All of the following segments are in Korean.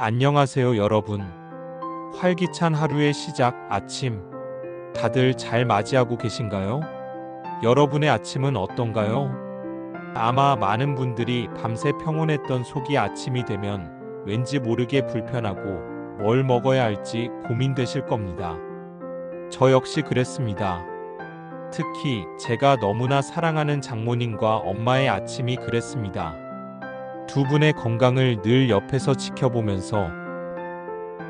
안녕하세요, 여러분. 활기찬 하루의 시작, 아침. 다들 잘 맞이하고 계신가요? 여러분의 아침은 어떤가요? 아마 많은 분들이 밤새 평온했던 속이 아침이 되면 왠지 모르게 불편하고 뭘 먹어야 할지 고민되실 겁니다. 저 역시 그랬습니다. 특히 제가 너무나 사랑하는 장모님과 엄마의 아침이 그랬습니다. 두 분의 건강을 늘 옆에서 지켜보면서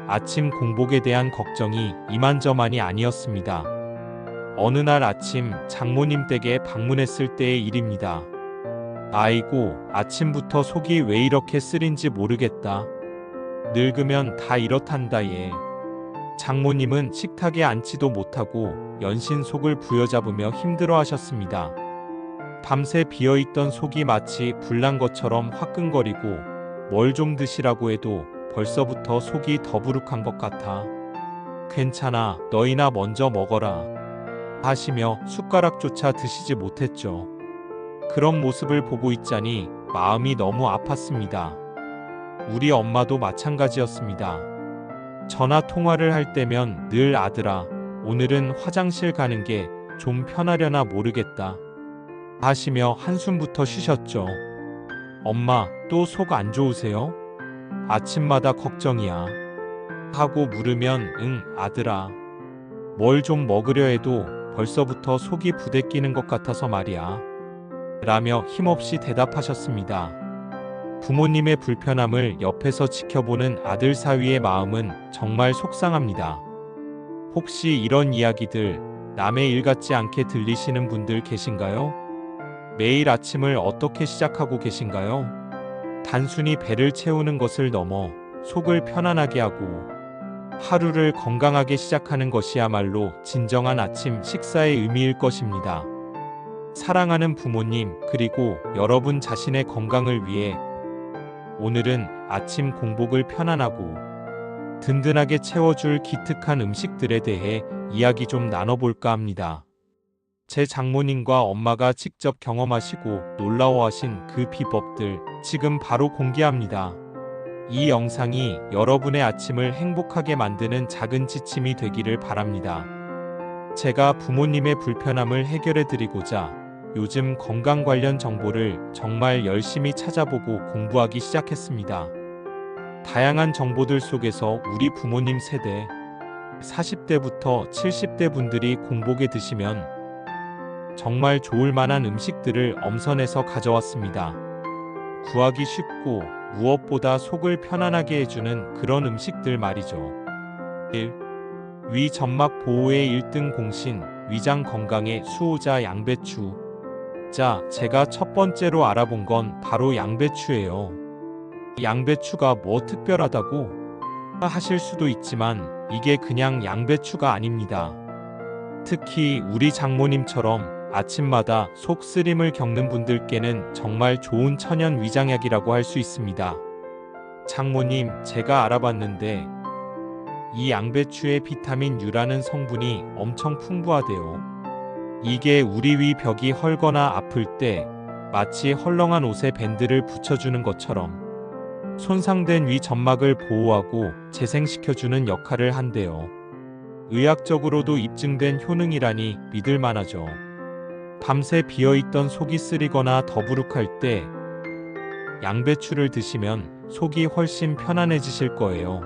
아침 공복에 대한 걱정이 이만저만이 아니었습니다. 어느 날 아침 장모님 댁에 방문했을 때의 일입니다. 아이고, 아침부터 속이 왜 이렇게 쓰린지 모르겠다. 늙으면 다 이렇단다 얘. 장모님은 식탁에 앉지도 못하고 연신 속을 부여잡으며 힘들어 하셨습니다. 밤새 비어있던 속이 마치 불난 것처럼 화끈거리고 뭘 좀 드시라고 해도 벌써부터 속이 더부룩한 것 같아. 괜찮아, 너희나 먼저 먹어라. 하시며 숟가락조차 드시지 못했죠. 그런 모습을 보고 있자니 마음이 너무 아팠습니다. 우리 엄마도 마찬가지였습니다. 전화 통화를 할 때면 늘 아들아, 오늘은 화장실 가는 게 좀 편하려나 모르겠다. 하시며 한숨부터 쉬셨죠. 엄마, 또 속 안 좋으세요? 아침마다 걱정이야. 하고 물으면 응, 아들아. 뭘 좀 먹으려 해도 벌써부터 속이 부대끼는 것 같아서 말이야. 라며 힘없이 대답하셨습니다. 부모님의 불편함을 옆에서 지켜보는 아들 사위의 마음은 정말 속상합니다. 혹시 이런 이야기들 남의 일 같지 않게 들리시는 분들 계신가요? 매일 아침을 어떻게 시작하고 계신가요? 단순히 배를 채우는 것을 넘어 속을 편안하게 하고 하루를 건강하게 시작하는 것이야말로 진정한 아침 식사의 의미일 것입니다. 사랑하는 부모님, 그리고 여러분 자신의 건강을 위해 오늘은 아침 공복을 편안하고 든든하게 채워줄 기특한 음식들에 대해 이야기 좀 나눠볼까 합니다. 제 장모님과 엄마가 직접 경험하시고 놀라워하신 그 비법들 지금 바로 공개합니다. 이 영상이 여러분의 아침을 행복하게 만드는 작은 지침이 되기를 바랍니다. 제가 부모님의 불편함을 해결해 드리고자 요즘 건강 관련 정보를 정말 열심히 찾아보고 공부하기 시작했습니다. 다양한 정보들 속에서 우리 부모님 세대 40대부터 70대 분들이 공복에 드시면 정말 좋을 만한 음식들을 엄선해서 가져왔습니다. 구하기 쉽고 무엇보다 속을 편안하게 해주는 그런 음식들 말이죠. 1. 위 점막 보호의 1등 공신, 위장 건강의 수호자 양배추. 자, 제가 첫 번째로 알아본 건 바로 양배추예요. 양배추가 뭐 특별하다고 하실 수도 있지만 이게 그냥 양배추가 아닙니다. 특히 우리 장모님처럼 아침마다 속 쓰림을 겪는 분들께는 정말 좋은 천연 위장약이라고 할 수 있습니다. 장모님, 제가 알아봤는데 이 양배추의 비타민 U라는 성분이 엄청 풍부하대요. 이게 우리 위 벽이 헐거나 아플 때 마치 헐렁한 옷에 밴드를 붙여주는 것처럼 손상된 위 점막을 보호하고 재생시켜주는 역할을 한대요. 의학적으로도 입증된 효능이라니 믿을만하죠. 밤새 비어있던 속이 쓰리거나 더부룩할 때 양배추를 드시면 속이 훨씬 편안해지실 거예요.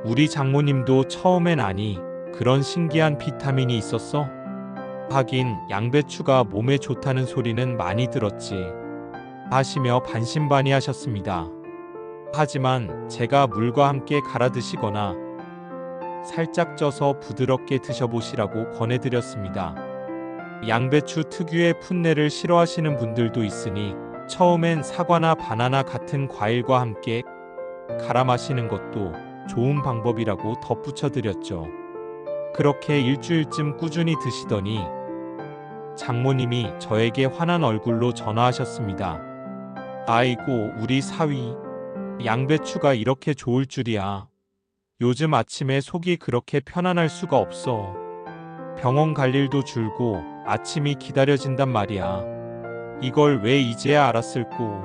우리 장모님도 처음엔 아니, 그런 신기한 비타민이 있었어? 하긴 양배추가 몸에 좋다는 소리는 많이 들었지. 하시며 반신반의하셨습니다. 하지만 제가 물과 함께 갈아 드시거나 살짝 쪄서 부드럽게 드셔보시라고 권해드렸습니다. 양배추 특유의 풋내를 싫어하시는 분들도 있으니 처음엔 사과나 바나나 같은 과일과 함께 갈아 마시는 것도 좋은 방법이라고 덧붙여드렸죠. 그렇게 일주일쯤 꾸준히 드시더니 장모님이 저에게 환한 얼굴로 전화하셨습니다. 아이고, 우리 사위, 양배추가 이렇게 좋을 줄이야. 요즘 아침에 속이 그렇게 편안할 수가 없어. 병원 갈 일도 줄고 아침이 기다려진단 말이야. 이걸 왜 이제야 알았을꼬?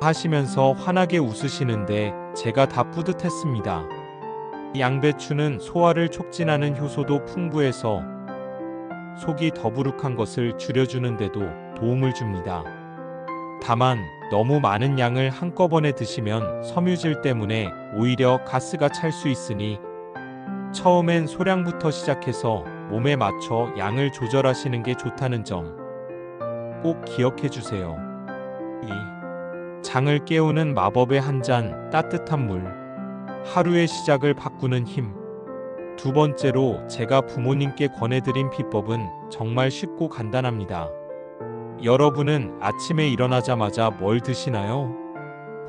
하시면서 환하게 웃으시는데 제가 다 뿌듯했습니다. 양배추는 소화를 촉진하는 효소도 풍부해서 속이 더부룩한 것을 줄여주는데도 도움을 줍니다. 다만 너무 많은 양을 한꺼번에 드시면 섬유질 때문에 오히려 가스가 찰 수 있으니 처음엔 소량부터 시작해서 몸에 맞춰 양을 조절하시는 게 좋다는 점 꼭 기억해 주세요. 2. 장을 깨우는 마법의 한 잔 따뜻한 물. 하루의 시작을 바꾸는 힘. 두 번째로 제가 부모님께 권해드린 비법은 정말 쉽고 간단합니다. 여러분은 아침에 일어나자마자 뭘 드시나요?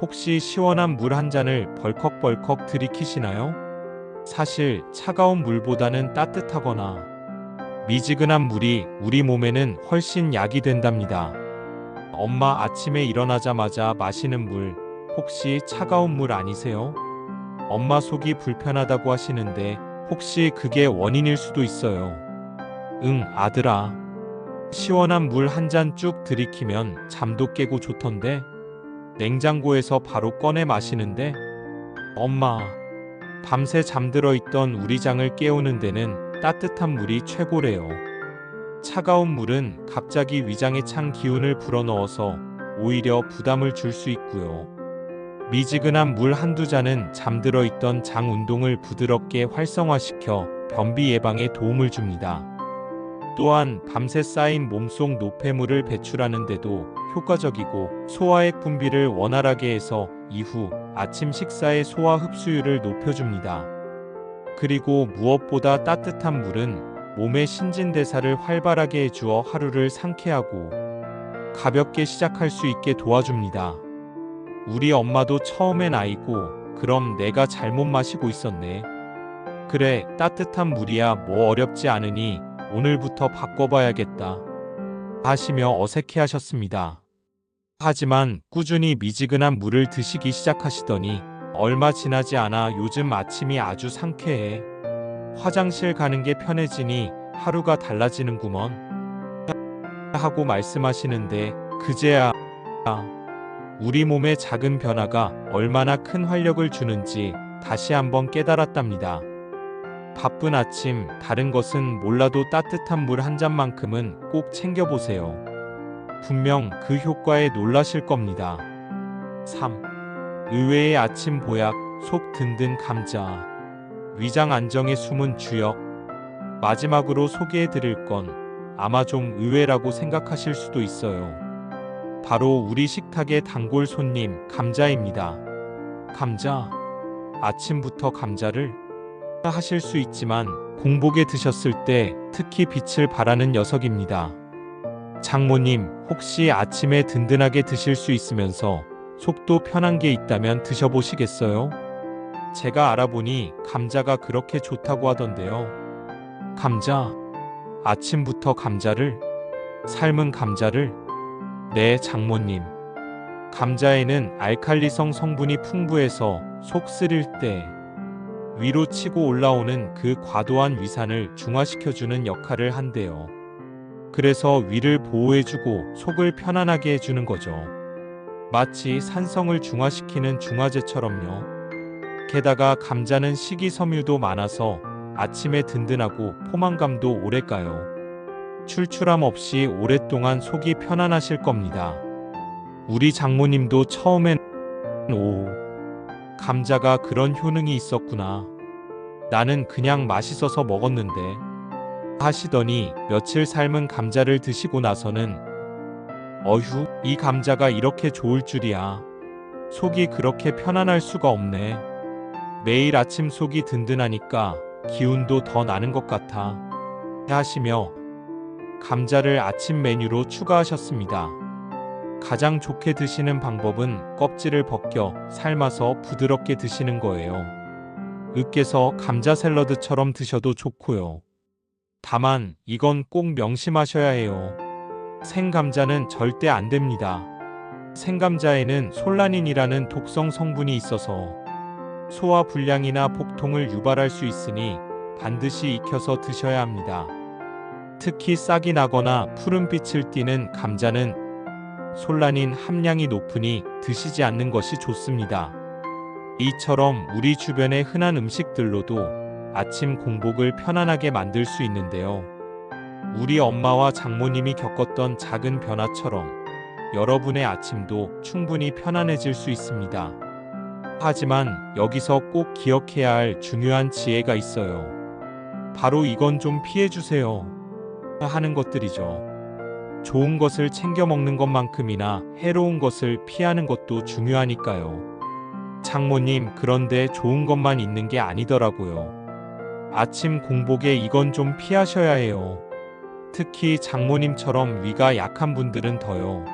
혹시 시원한 물 한 잔을 벌컥벌컥 들이키시나요? 사실 차가운 물보다는 따뜻하거나 미지근한 물이 우리 몸에는 훨씬 약이 된답니다. 엄마 아침에 일어나자마자 마시는 물 혹시 차가운 물 아니세요? 엄마 속이 불편하다고 하시는데 혹시 그게 원인일 수도 있어요. 응, 아들아. 시원한 물 한 잔 쭉 들이키면 잠도 깨고 좋던데? 냉장고에서 바로 꺼내 마시는데? 엄마, 밤새 잠들어 있던 우리 장을 깨우는 데는 따뜻한 물이 최고래요. 차가운 물은 갑자기 위장에 찬 기운을 불어넣어서 오히려 부담을 줄 수 있고요. 미지근한 물 한두 잔은 잠들어 있던 장 운동을 부드럽게 활성화시켜 변비 예방에 도움을 줍니다. 또한 밤새 쌓인 몸속 노폐물을 배출하는 데도 효과적이고 소화액 분비를 원활하게 해서 이후 아침 식사의 소화 흡수율을 높여줍니다. 그리고 무엇보다 따뜻한 물은 몸의 신진대사를 활발하게 해주어 하루를 상쾌하고 가볍게 시작할 수 있게 도와줍니다. 우리 엄마도 처음엔 아이고, 그럼 내가 잘못 마시고 있었네. 그래, 따뜻한 물이야 뭐 어렵지 않으니 오늘부터 바꿔봐야겠다. 하시며 어색해 하셨습니다. 하지만 꾸준히 미지근한 물을 드시기 시작하시더니 얼마 지나지 않아 요즘 아침이 아주 상쾌해. 화장실 가는 게 편해지니 하루가 달라지는구먼. 하고 말씀하시는데 그제야 우리 몸의 작은 변화가 얼마나 큰 활력을 주는지 다시 한번 깨달았답니다. 바쁜 아침, 다른 것은 몰라도 따뜻한 물 한 잔만큼은 꼭 챙겨보세요. 분명 그 효과에 놀라실 겁니다. 3. 의외의 아침 보약, 속 든든 감자. 위장 안정의 숨은 주역. 마지막으로 소개해드릴 건 아마 좀 의외라고 생각하실 수도 있어요. 바로 우리 식탁의 단골 손님, 감자입니다. 감자? 아침부터 감자를? 하실 수 있지만 공복에 드셨을 때 특히 빛을 발하는 녀석입니다. 장모님, 혹시 아침에 든든하게 드실 수 있으면서 속도 편한 게 있다면 드셔보시겠어요? 제가 알아보니 감자가 그렇게 좋다고 하던데요. 감자? 아침부터 감자를? 삶은 감자를? 네, 장모님. 감자에는 알칼리성 성분이 풍부해서 속 쓰릴 때 위로 치고 올라오는 그 과도한 위산을 중화시켜주는 역할을 한대요. 그래서 위를 보호해주고 속을 편안하게 해주는 거죠. 마치 산성을 중화시키는 중화제처럼요. 게다가 감자는 식이섬유도 많아서 아침에 든든하고 포만감도 오래 가요. 출출함 없이 오랫동안 속이 편안하실 겁니다. 우리 장모님도 처음엔 감자가 그런 효능이 있었구나. 나는 그냥 맛있어서 먹었는데 하시더니 며칠 삶은 감자를 드시고 나서는 어휴, 이 감자가 이렇게 좋을 줄이야. 속이 그렇게 편안할 수가 없네. 매일 아침 속이 든든하니까 기운도 더 나는 것 같아. 하시며 감자를 아침 메뉴로 추가하셨습니다. 가장 좋게 드시는 방법은 껍질을 벗겨 삶아서 부드럽게 드시는 거예요. 으깨서 감자 샐러드처럼 드셔도 좋고요. 다만 이건 꼭 명심하셔야 해요. 생감자는 절대 안 됩니다. 생감자에는 솔라닌이라는 독성 성분이 있어서 소화 불량이나 복통을 유발할 수 있으니 반드시 익혀서 드셔야 합니다. 특히 싹이 나거나 푸른빛을 띠는 감자는 솔라닌 함량이 높으니 드시지 않는 것이 좋습니다. 이처럼 우리 주변의 흔한 음식들로도 아침 공복을 편안하게 만들 수 있는데요. 우리 엄마와 장모님이 겪었던 작은 변화처럼 여러분의 아침도 충분히 편안해질 수 있습니다. 하지만 여기서 꼭 기억해야 할 중요한 지혜가 있어요. 바로 이건 좀 피해주세요 하는 것들이죠. 좋은 것을 챙겨 먹는 것만큼이나 해로운 것을 피하는 것도 중요하니까요. 장모님, 그런데 좋은 것만 있는 게 아니더라고요. 아침 공복에 이건 좀 피하셔야 해요. 특히 장모님처럼 위가 약한 분들은 더요.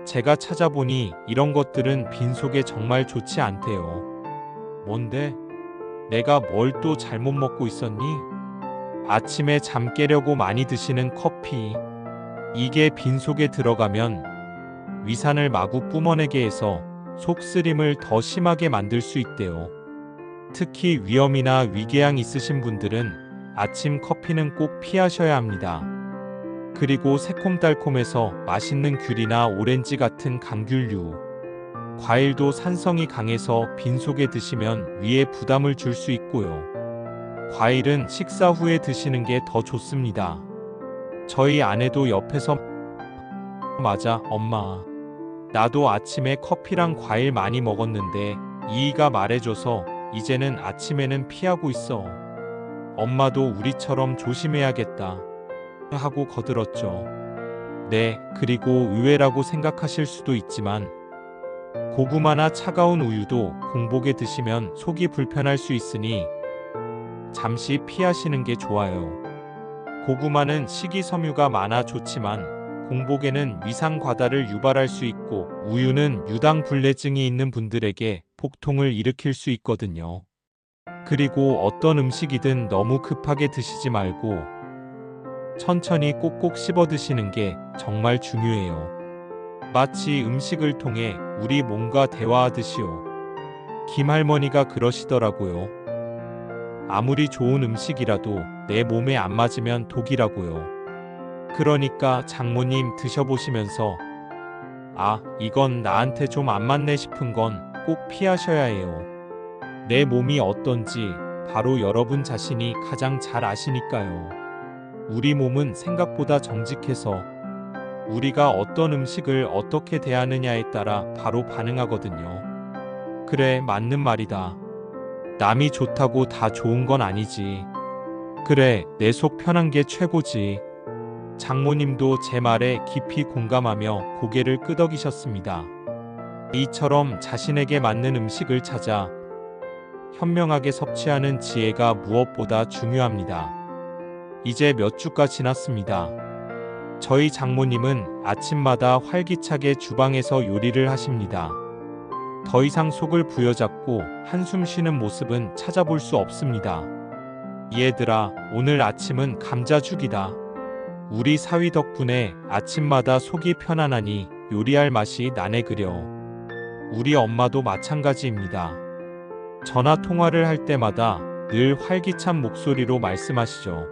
제가 찾아보니 이런 것들은 빈속에 정말 좋지 않대요. 뭔데? 내가 뭘 또 잘못 먹고 있었니? 아침에 잠 깨려고 많이 드시는 커피. 이게 빈속에 들어가면 위산을 마구 뿜어내게 해서 속쓰림을 더 심하게 만들 수 있대요. 특히 위염이나 위궤양 있으신 분들은 아침 커피는 꼭 피하셔야 합니다. 그리고 새콤달콤해서 맛있는 귤이나 오렌지 같은 감귤류, 과일도 산성이 강해서 빈속에 드시면 위에 부담을 줄 수 있고요. 과일은 식사 후에 드시는 게 더 좋습니다. 저희 아내도 옆에서 맞아, 엄마. 나도 아침에 커피랑 과일 많이 먹었는데 이이가 말해줘서 이제는 아침에는 피하고 있어. 엄마도 우리처럼 조심해야겠다 하고 거들었죠. 네, 그리고 의외라고 생각하실 수도 있지만 고구마나 차가운 우유도 공복에 드시면 속이 불편할 수 있으니 잠시 피하시는 게 좋아요. 고구마는 식이섬유가 많아 좋지만 공복에는 위상 과다를 유발할 수 있고 우유는 유당불내증이 있는 분들에게 복통을 일으킬 수 있거든요. 그리고 어떤 음식이든 너무 급하게 드시지 말고 천천히 꼭꼭 씹어 드시는 게 정말 중요해요. 마치 음식을 통해 우리 몸과 대화하듯이요. 김할머니가 그러시더라고요. 아무리 좋은 음식이라도 내 몸에 안 맞으면 독이라고요. 그러니까 장모님 드셔보시면서 아, 이건 나한테 좀 안 맞네 싶은 건 꼭 피하셔야 해요. 내 몸이 어떤지 바로 여러분 자신이 가장 잘 아시니까요. 우리 몸은 생각보다 정직해서 우리가 어떤 음식을 어떻게 대하느냐에 따라 바로 반응하거든요. 그래, 맞는 말이다. 남이 좋다고 다 좋은 건 아니지. 그래, 내 속 편한 게 최고지. 장모님도 제 말에 깊이 공감하며 고개를 끄덕이셨습니다. 이처럼 자신에게 맞는 음식을 찾아 현명하게 섭취하는 지혜가 무엇보다 중요합니다. 이제 몇 주가 지났습니다. 저희 장모님은 아침마다 활기차게 주방에서 요리를 하십니다. 더 이상 속을 부여잡고 한숨 쉬는 모습은 찾아볼 수 없습니다. 얘들아, 오늘 아침은 감자죽이다. 우리 사위 덕분에 아침마다 속이 편안하니 요리할 맛이 나네 그려. 우리 엄마도 마찬가지입니다. 전화 통화를 할 때마다 늘 활기찬 목소리로 말씀하시죠.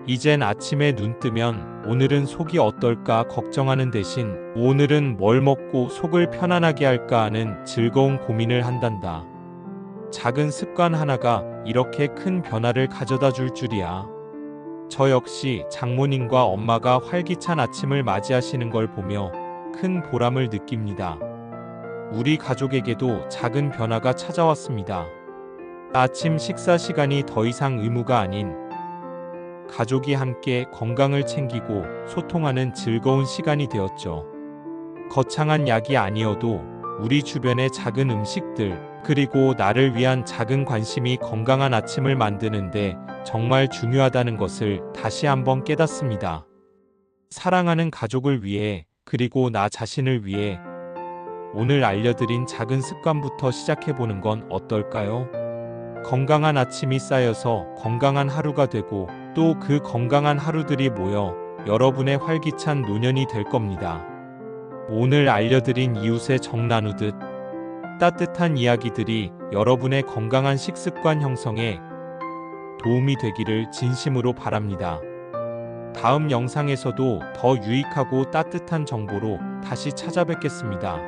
이젠 아침에 눈 뜨면 오늘은 속이 어떨까 걱정하는 대신 오늘은 뭘 먹고 속을 편안하게 할까 하는 즐거운 고민을 한단다. 작은 습관 하나가 이렇게 큰 변화를 가져다 줄 줄이야. 저 역시 장모님과 엄마가 활기찬 아침을 맞이하시는 걸 보며 큰 보람을 느낍니다. 우리 가족에게도 작은 변화가 찾아왔습니다. 아침 식사 시간이 더 이상 의무가 아닌 가족이 함께 건강을 챙기고 소통하는 즐거운 시간이 되었죠. 거창한 약이 아니어도 우리 주변의 작은 음식들, 그리고 나를 위한 작은 관심이 건강한 아침을 만드는데 정말 중요하다는 것을 다시 한번 깨닫습니다. 사랑하는 가족을 위해, 그리고 나 자신을 위해 오늘 알려드린 작은 습관부터 시작해보는 건 어떨까요? 건강한 아침이 쌓여서 건강한 하루가 되고 또 그 건강한 하루들이 모여 여러분의 활기찬 노년이 될 겁니다. 오늘 알려드린 이웃의 정 나누듯 따뜻한 이야기들이 여러분의 건강한 식습관 형성에 도움이 되기를 진심으로 바랍니다. 다음 영상에서도 더 유익하고 따뜻한 정보로 다시 찾아뵙겠습니다.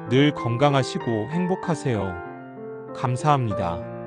늘 건강하시고 행복하세요. 감사합니다.